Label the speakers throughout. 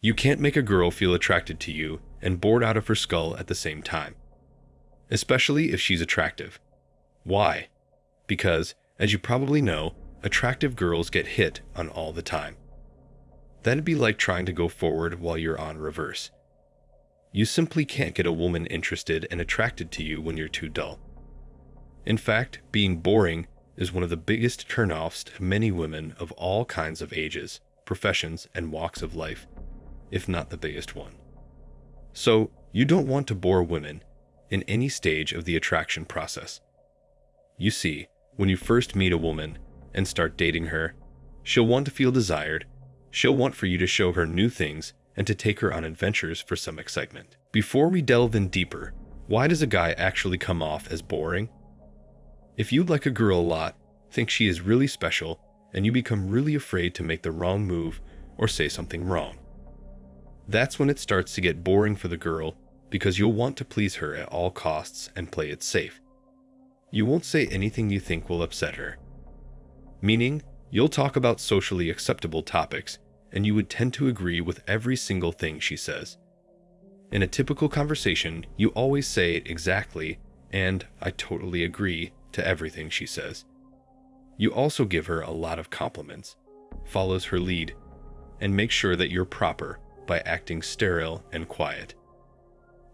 Speaker 1: You can't make a girl feel attracted to you and bored out of her skull at the same time, especially if she's attractive. Why? Because, as you probably know, attractive girls get hit on all the time. That'd be like trying to go forward while you're on reverse. You simply can't get a woman interested and attracted to you when you're too dull. In fact, being boring is one of the biggest turnoffs to many women of all kinds of ages, professions, and walks of life, if not the biggest one. So, you don't want to bore women in any stage of the attraction process. You see, when you first meet a woman and start dating her, she'll want to feel desired, she'll want for you to show her new things and to take her on adventures for some excitement. Before we delve in deeper, why does a guy actually come off as boring? If you like a girl a lot, think she is really special, and you become really afraid to make the wrong move or say something wrong, that's when it starts to get boring for the girl, because you'll want to please her at all costs and play it safe. You won't say anything you think will upset her. Meaning, you'll talk about socially acceptable topics, and you would tend to agree with every single thing she says. In a typical conversation, you always say exactly, and I totally agree to everything she says. You also give her a lot of compliments, follows her lead, and make sure that you're proper by acting sterile and quiet.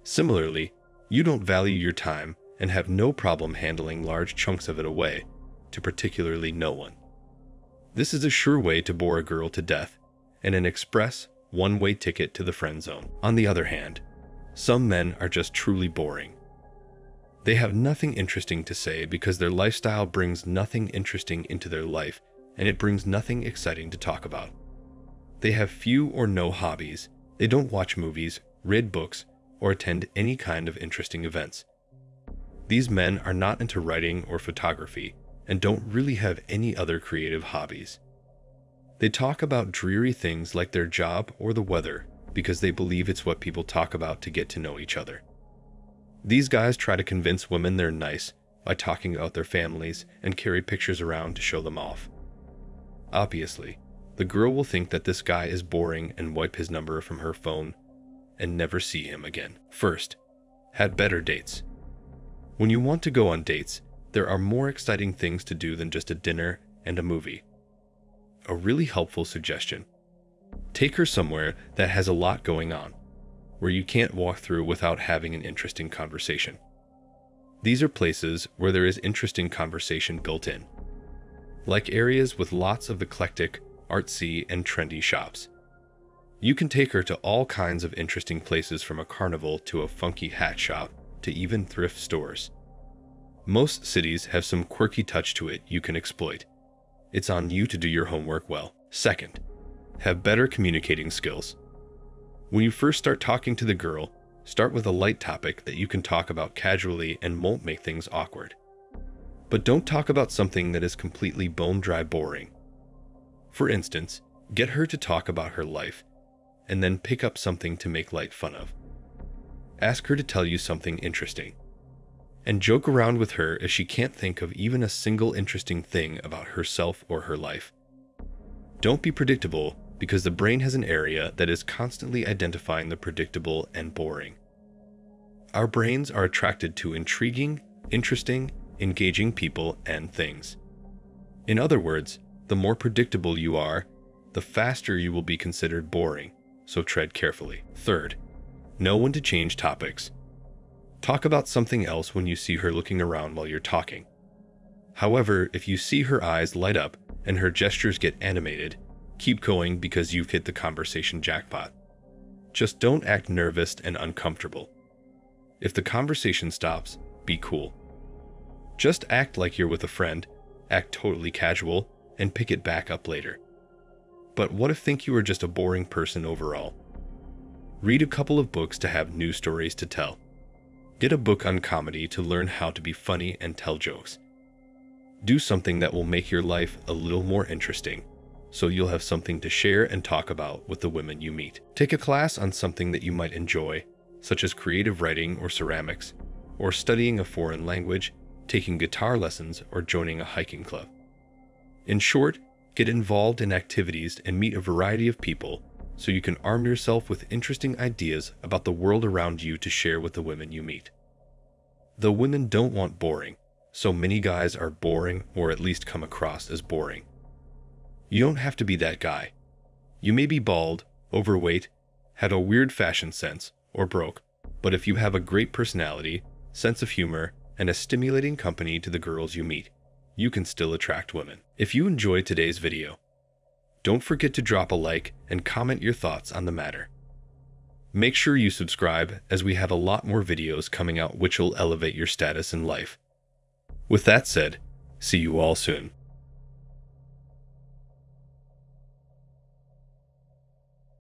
Speaker 1: Similarly, you don't value your time and have no problem handling large chunks of it away to particularly no one. This is a sure way to bore a girl to death and an express, one-way ticket to the friend zone. On the other hand, some men are just truly boring. They have nothing interesting to say because their lifestyle brings nothing interesting into their life, and it brings nothing exciting to talk about. They have few or no hobbies, they don't watch movies, read books, or attend any kind of interesting events. These men are not into writing or photography, and don't really have any other creative hobbies. They talk about dreary things like their job or the weather because they believe it's what people talk about to get to know each other. These guys try to convince women they're nice by talking about their families and carry pictures around to show them off. Obviously, the girl will think that this guy is boring and wipe his number from her phone and never see him again. First, have better dates. When you want to go on dates, there are more exciting things to do than just a dinner and a movie. A really helpful suggestion: take her somewhere that has a lot going on, where you can't walk through without having an interesting conversation. These are places where there is interesting conversation built in, like areas with lots of eclectic, artsy, and trendy shops. You can take her to all kinds of interesting places, from a carnival to a funky hat shop to even thrift stores. Most cities have some quirky touch to it you can exploit. It's on you to do your homework well. Second, have better communicating skills. When you first start talking to the girl, start with a light topic that you can talk about casually and won't make things awkward. But don't talk about something that is completely bone-dry boring. For instance, get her to talk about her life, and then pick up something to make light fun of. Ask her to tell you something interesting, and joke around with her if she can't think of even a single interesting thing about herself or her life. Don't be predictable, because the brain has an area that is constantly identifying the predictable and boring. Our brains are attracted to intriguing, interesting, engaging people and things. In other words, the more predictable you are, the faster you will be considered boring, so tread carefully. Third, know when to change topics. Talk about something else when you see her looking around while you're talking. However, if you see her eyes light up and her gestures get animated, keep going, because you've hit the conversation jackpot. Just don't act nervous and uncomfortable. If the conversation stops, be cool. Just act like you're with a friend, act totally casual, and pick it back up later. But what if you are just a boring person overall? Read a couple of books to have new stories to tell. Get a book on comedy to learn how to be funny and tell jokes. Do something that will make your life a little more interesting, so you'll have something to share and talk about with the women you meet. Take a class on something that you might enjoy, such as creative writing or ceramics, or studying a foreign language, taking guitar lessons, or joining a hiking club. In short, get involved in activities and meet a variety of people so you can arm yourself with interesting ideas about the world around you to share with the women you meet. Though women don't want boring, so many guys are boring or at least come across as boring. You don't have to be that guy. You may be bald, overweight, had a weird fashion sense, or broke, but if you have a great personality, sense of humor, and a stimulating company to the girls you meet, you can still attract women. If you enjoyed today's video, don't forget to drop a like and comment your thoughts on the matter. Make sure you subscribe, as we have a lot more videos coming out which will elevate your status in life. With that said, see you all soon.